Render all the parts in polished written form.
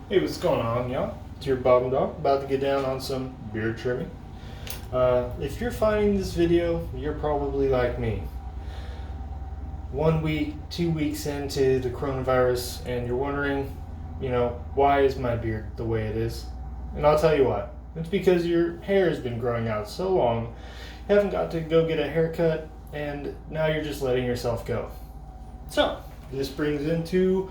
Hey, what's going on, y'all? It's your Bob and Dog, about to get down on some beard trimming. If you're finding this video, you're probably like me. 1 week, 2 weeks into the coronavirus, and you're wondering, why is my beard the way it is? And I'll tell you why. It's because your hair has been growing out so long, you haven't got to go get a haircut, and now you're just letting yourself go. So, this brings into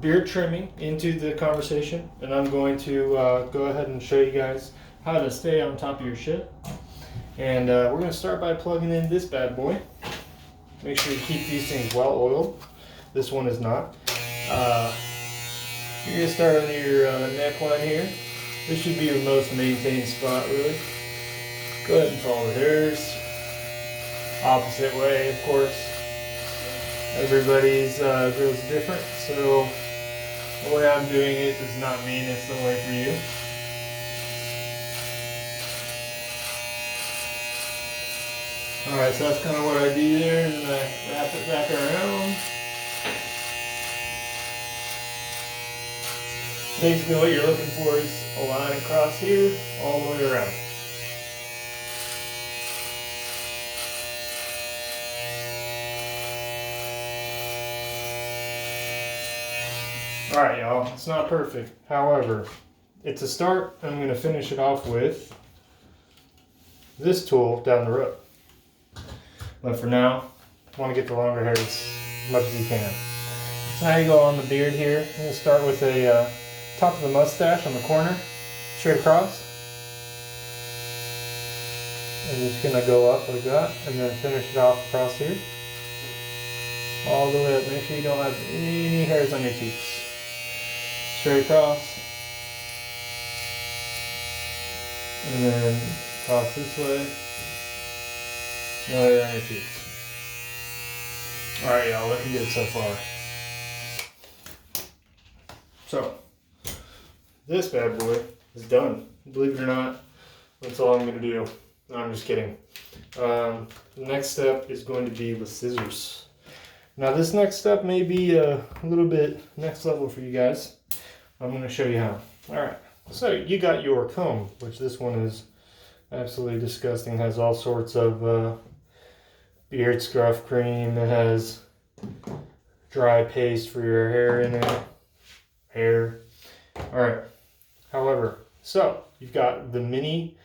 beard trimming into the conversation, and I'm going to go ahead and show you guys how to stay on top of your shit. And we're going to start by plugging in this bad boy. Make sure you keep these things well oiled. This one is not. You're going to start on your neckline here. This should be your most maintained spot, really. Go ahead and follow the hairs. Opposite way, of course. Everybody's grows different, so the way I'm doing it does not mean it's the way for you. Alright, so that's kind of what I do there, and then I wrap it back around. Basically what you're looking for is a line across here, all the way around. Alright, y'all, it's not perfect. However, it's a start. I'm going to finish it off with this tool down the road. But for now, I want to get the longer hairs as much as you can. So now you go on the beard here. I'm going to start with a top of the mustache on the corner, straight across. And you're just going to go up like that, and then finish it off across here. All the way up. Make sure you don't have any hairs on your cheeks. Straight across. And then across this way. No hair on your cheeks. Alright, y'all, looking good so far. So, this bad boy is done. Believe it or not, that's all I'm going to do. No, I'm just kidding. The next step is going to be with scissors. Now, this next step may be a little bit next level for you guys. I'm going to show you how. Alright, so you got your comb, which this one is absolutely disgusting. It has all sorts of beard scruff cream. It has dry paste for your hair in it. Alright, however, so you've got the mini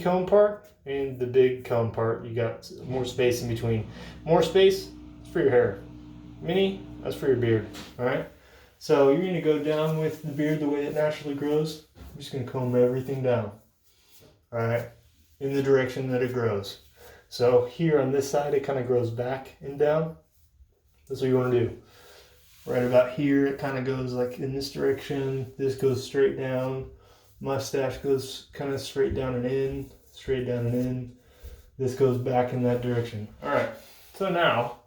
comb part and the big comb part. You got more space in between. More space is for your hair. Mini, that's for your beard. Alright? So you're going to go down with the beard the way it naturally grows. I'm just going to comb everything down. Alright? In the direction that it grows. So here on this side, it kind of grows back and down. That's what you want to do. Right about here, it kind of goes like in this direction. This goes straight down. Mustache goes kind of straight down and in. Straight down and in. This goes back in that direction. Alright. So now,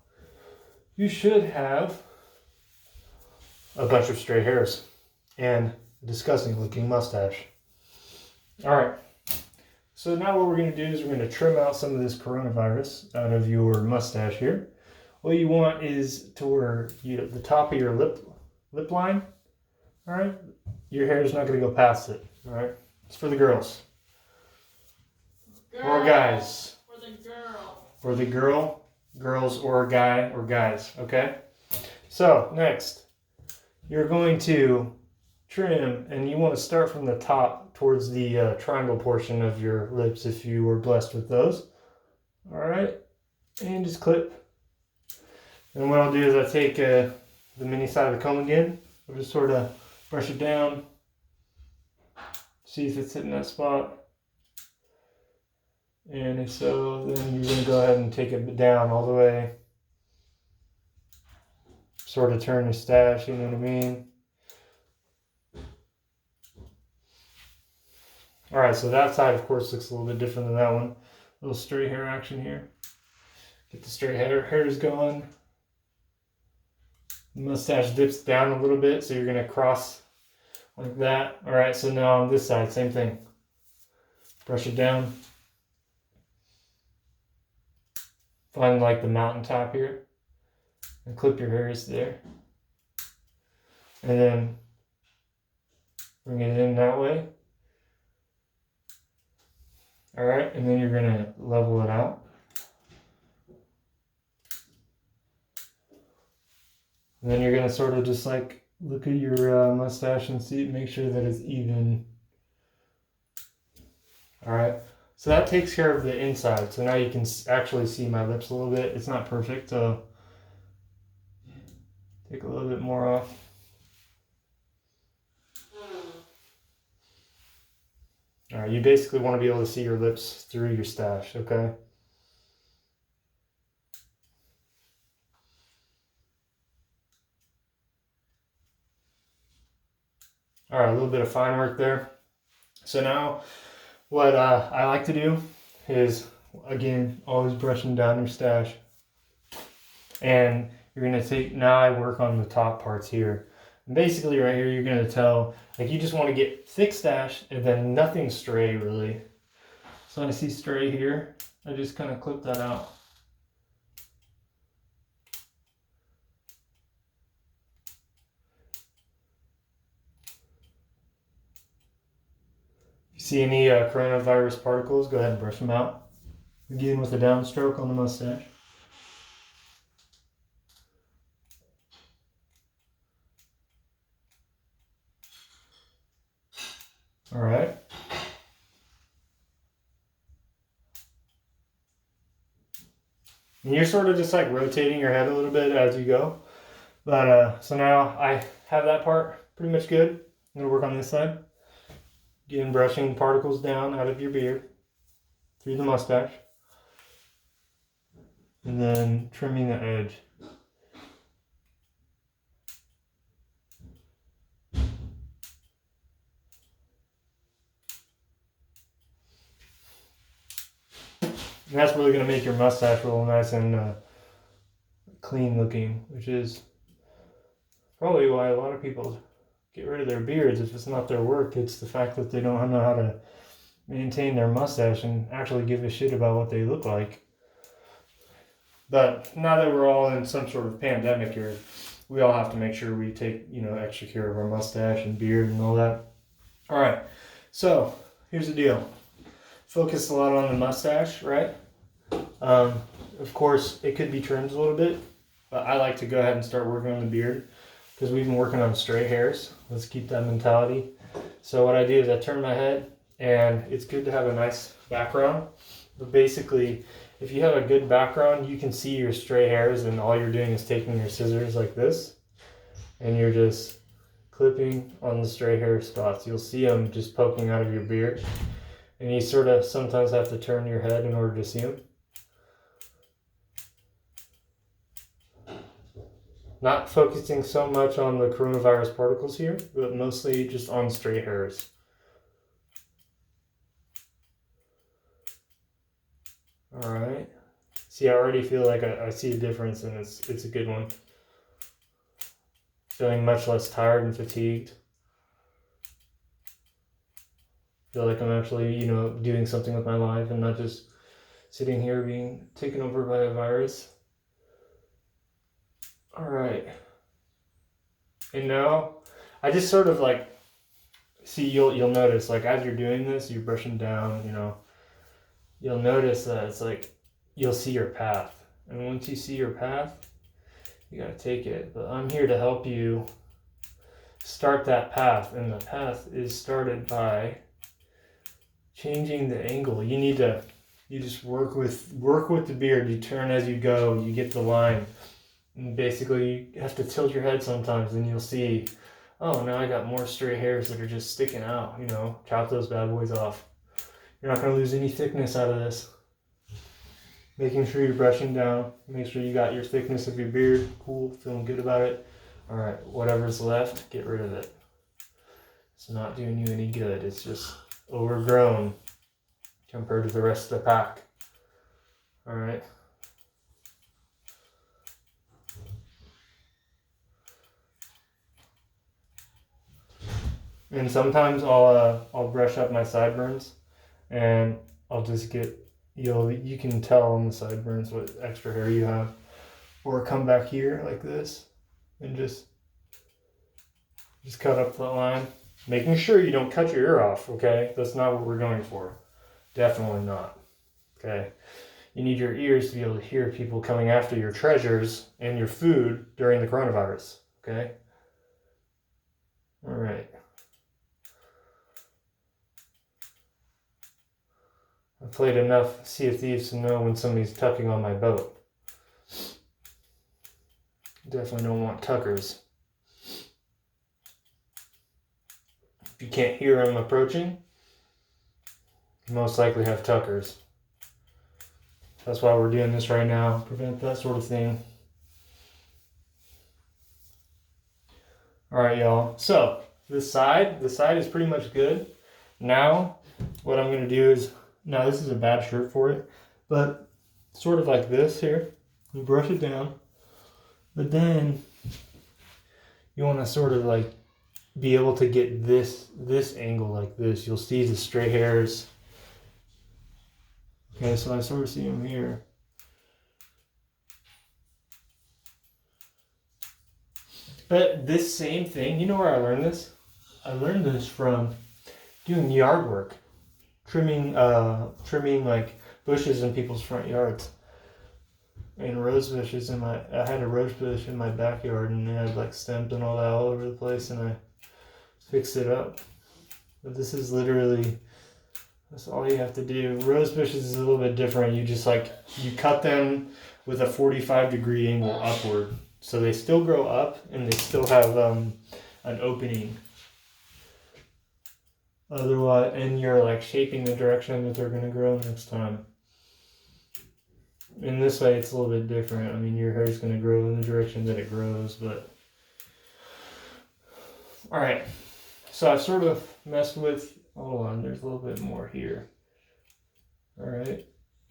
you should have a bunch of stray hairs and a disgusting looking mustache. Alright, so now what we're going to do is we're going to trim out some of this coronavirus out of your mustache here. What you want is to where the top of your lip line, alright, your hair is not going to go past it, alright? It's for the girls. Or guys. For the girl. For the girls or guy or guys, okay? So, next. You're going to trim, and you want to start from the top towards the triangle portion of your lips if you were blessed with those. Alright, and just clip. And what I'll do is I take the mini side of the comb again. I'll just sort of brush it down. See if it's hitting that spot. And if so, then you're going to go ahead and take it down all the way. Sort of turn your stash, you know what I mean? Alright, so that side, of course, looks a little bit different than that one. A little straight hair action here. Get the straight hairs going. The mustache dips down a little bit, so you're going to cross like that. Alright, so now on this side, same thing. Brush it down. Find like the mountaintop here. And clip your hairs there. and then bring it in that way. All right, and then you're gonna level it out. And then you're gonna sort of just like look at your mustache and see, make sure that it's even. All right, so that takes care of the inside. So now you can actually see my lips a little bit. It's not perfect, so take a little bit more off. All right, you basically want to be able to see your lips through your stash, okay? All right, a little bit of fine work there. So now what I like to do is, again, always brushing down your stash. And you're gonna take, now I work on the top parts here. And basically right here, you're gonna tell, like you just wanna get thick stash and then nothing stray really. So I see stray here, I just kind of clip that out. If you see any coronavirus particles, go ahead and brush them out. Again with a downstroke on the mustache. All right. And you're sort of just like rotating your head a little bit as you go. But so now I have that part pretty much good. I'm gonna work on this side. Again, brushing particles down out of your beard through the mustache. And then trimming the edge. And that's really going to make your mustache real nice and clean looking, which is probably why a lot of people get rid of their beards. If it's not their work, it's the fact that they don't know how to maintain their mustache and actually give a shit about what they look like. But now that we're all in some sort of pandemic here, we all have to make sure we take, extra care of our mustache and beard and all that. All right, so here's the deal. Focus a lot on the mustache, right? Of course, it could be trimmed a little bit, but I like to go ahead and start working on the beard because we've been working on stray hairs. Let's keep that mentality. So what I do is I turn my head, and it's good to have a nice background. But basically, if you have a good background, you can see your stray hairs, and all you're doing is taking your scissors like this, and you're just clipping on the stray hair spots. You'll see them just poking out of your beard, and you sort of sometimes have to turn your head in order to see them. Not focusing so much on the coronavirus particles here, but mostly just on stray hairs. All right. See, I already feel like I see a difference, and it's a good one. Feeling much less tired and fatigued. Feel like I'm actually, doing something with my life and not just sitting here being taken over by a virus. All right. And now I just sort of like, see, you'll notice, like, as you're doing this, you're brushing down, you'll notice that it's like, you'll see your path. And once you see your path, you gotta take it. But I'm here to help you start that path. And the path is started by changing the angle. You just work with the beard. You turn as you go, you get the line. And basically, you have to tilt your head sometimes, and you'll see, oh, now I got more stray hairs that are just sticking out. Chop those bad boys off. You're not going to lose any thickness out of this. Making sure you're brushing down. Make sure you got your thickness of your beard. Cool, feeling good about it. All right, whatever's left, get rid of it. It's not doing you any good. It's just overgrown compared to the rest of the pack. All right. And sometimes I'll brush up my sideburns, and I'll just get, you can tell on the sideburns what extra hair you have, or come back here like this and just Just cut up that line. Making sure you don't cut your ear off, okay? That's not what we're going for. Definitely not, okay? You need your ears to be able to hear people coming after your treasures and your food during the coronavirus, okay? All right. I played enough Sea of Thieves to know when somebody's tucking on my boat. Definitely don't want tuckers. If you can't hear them approaching, you most likely have tuckers. That's why we're doing this right now. Prevent that sort of thing. All right, y'all. So the side is pretty much good. Now, what I'm going to do is, now this is a bad shirt for it, but sort of like this here. You brush it down, but then you want to sort of like be able to get this angle like this. You'll see the straight hairs. Okay, so I sort of see them here. But this same thing, you know where I learned this? I learned this from doing yard work, trimming like bushes in people's front yards, and rose bushes I had a rose bush in my backyard, and it had like stems and all that all over the place, and I fixed it up. But this is literally, that's all you have to do. Rose bushes is a little bit different. You just you cut them with a 45-degree angle upward. So they still grow up and they still have an opening. Otherwise, and you're like shaping the direction that they're going to grow next time. In this way, it's a little bit different. I mean, your hair is going to grow in the direction that it grows, but... Alright, so I've sort of messed with... Hold on, there's a little bit more here. Alright,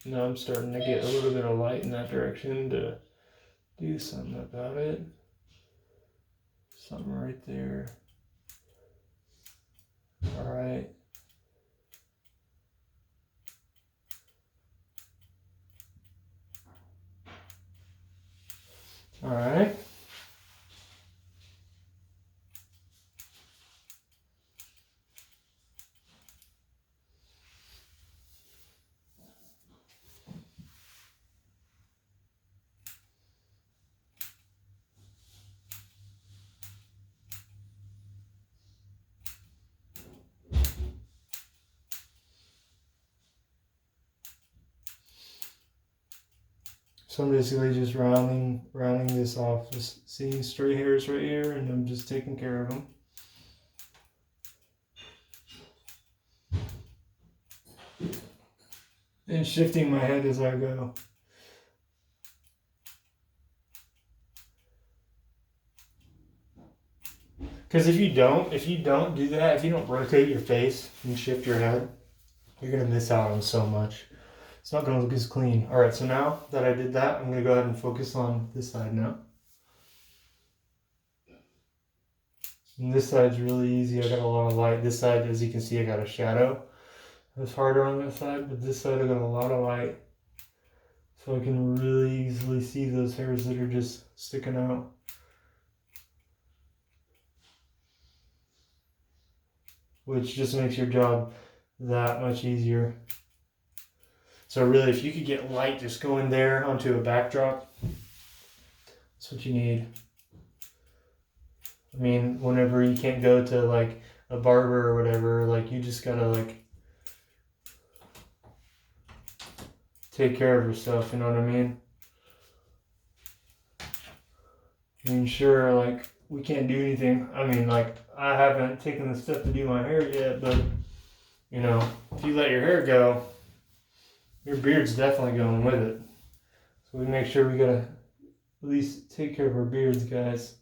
now I'm starting to get a little bit of light in that direction to do something about it. Something right there. Alright. Alright. So I'm basically just rounding this off, just seeing straight hairs right here, and I'm just taking care of them. And shifting my head as I go. Because if you don't do that, if you don't rotate your face and shift your head, you're gonna miss out on so much. It's not going to look as clean. All right, so now that I did that, I'm going to go ahead and focus on this side now. And this side's really easy. I got a lot of light. This side, as you can see, I got a shadow. It's harder on that side, but this side I got a lot of light. So I can really easily see those hairs that are just sticking out. Which just makes your job that much easier. So really, if you could get light just going there onto a backdrop, that's what you need. I mean, whenever you can't go to like a barber or whatever, like you just gotta like take care of yourself, you know what I mean? I mean, sure, like we can't do anything. I mean, like I haven't taken the step to do my hair yet, but you know, if you let your hair go, your beard's definitely going with it. So we make sure we gotta at least take care of our beards, guys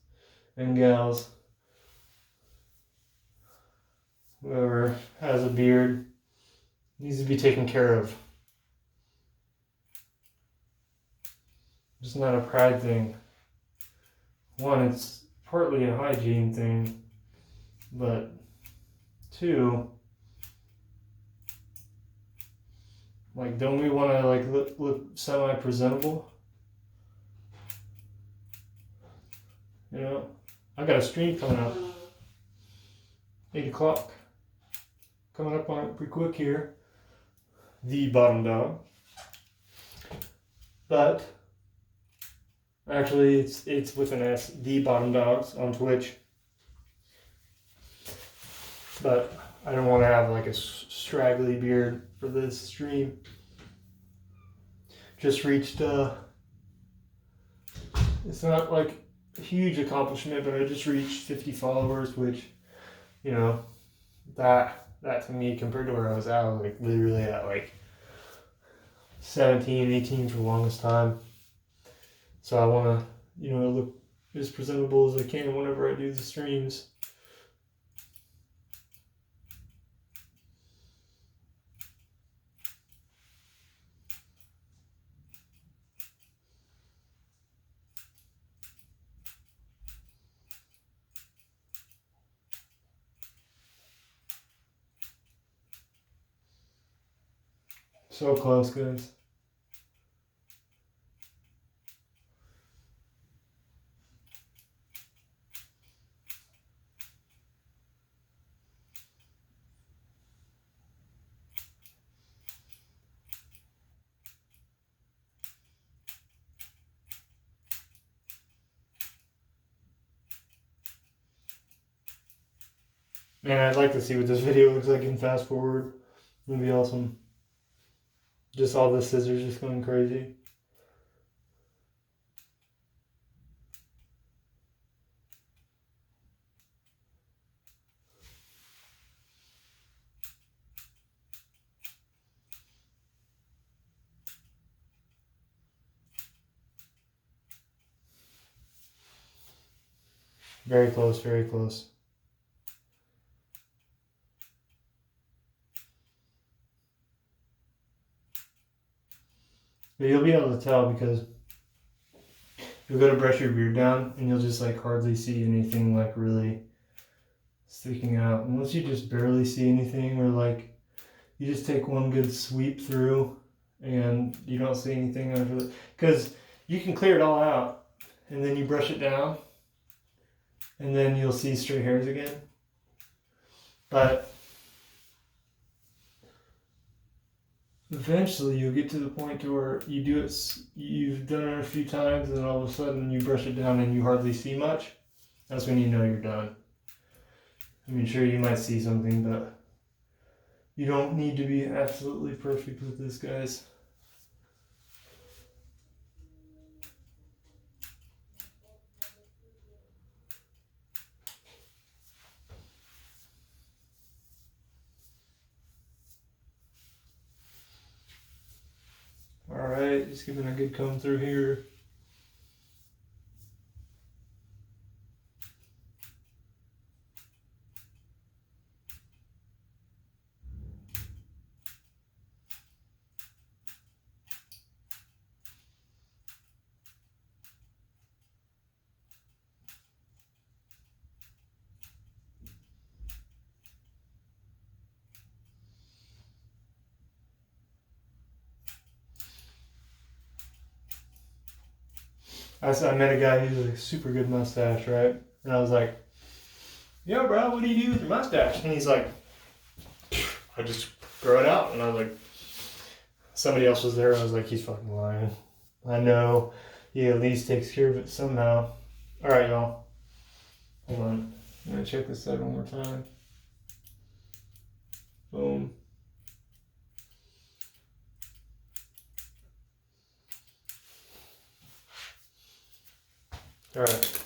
and gals. Whoever has a beard needs to be taken care of. It's not a pride thing. One, it's partly a hygiene thing, but two, like, don't we want to like look semi-presentable? You know, I got a stream coming up. 8 o'clock. Coming up on it pretty quick here. The bottom dog. But actually it's with an S, the bottom dogs on Twitch. But I don't want to have like a straggly beard for this stream. Just reached it's not like a huge accomplishment, but I just reached 50 followers, which, you know, that to me compared to where I was at, I was like literally at like 17, 18 for the longest time. So I want to, you know, look as presentable as I can whenever I do the streams. So close, guys. Man, I'd like to see what this video looks like in fast forward. It would be awesome. Just all the scissors just going crazy. Very close, very close. But you'll be able to tell because you'll go to brush your beard down and you'll just like hardly see anything like really sticking out. Unless you just barely see anything, or like you just take one good sweep through and you don't see anything after that. Because you can clear it all out and then you brush it down and then you'll see straight hairs again. But eventually you'll get to the point to where you do it, you've done it a few times, and then all of a sudden you brush it down and you hardly see much. That's when you know you're done. I mean, sure, you might see something, but you don't need to be absolutely perfect with this, guys. Alright, just giving a good comb through here. I met a guy who has a super good mustache, right? And I was like, yo, bro, what do you do with your mustache? And he's like, I just grow it out. And I was like, somebody else was there. I was like, he's fucking lying. I know he at least takes care of it somehow. All right, y'all. Hold on. I'm going to check this out one more time. Boom. Alright.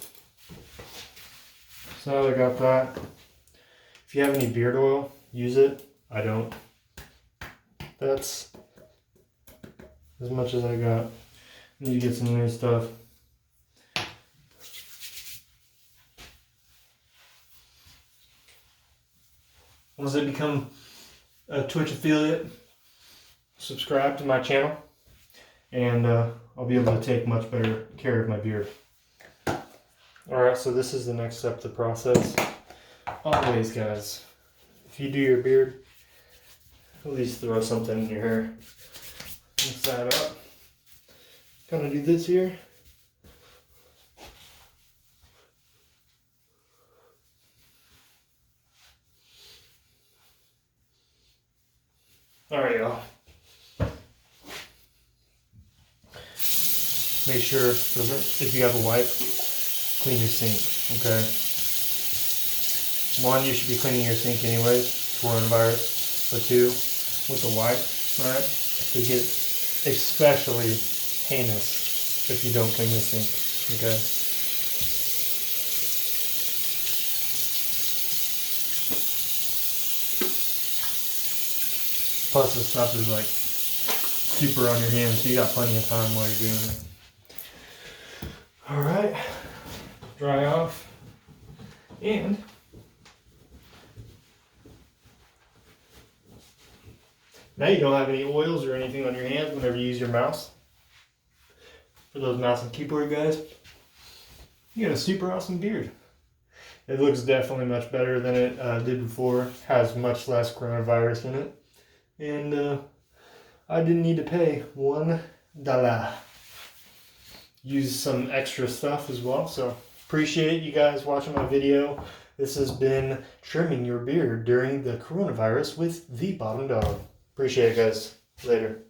So now that I got that, if you have any beard oil, use it. I don't. That's as much as I got. I need to get some new stuff. Once I become a Twitch affiliate, subscribe to my channel, and I'll be able to take much better care of my beard. Alright, so this is the next step of the process. Always, guys, if you do your beard, at least throw something in your hair. Mix that up. Kind of do this here. Alright, y'all. Make sure, if you have a wipe, clean your sink, okay? One, you should be cleaning your sink anyways, coronavirus. But two, with the wipe, alright? They get especially heinous if you don't clean the sink, okay? Plus, this stuff is like super on your hands, so you got plenty of time while you're doing it. Alright, dry off. And now you don't have any oils or anything on your hands whenever you use your mouse. For those mouse and keyboard guys, you got a super awesome beard. It looks definitely much better than it did before. Has much less coronavirus in it. And I didn't need to pay $1. Use some extra stuff as well. So appreciate you guys watching my video. This has been trimming your beard during the coronavirus with the Bottom Dog. Appreciate it, guys. Later.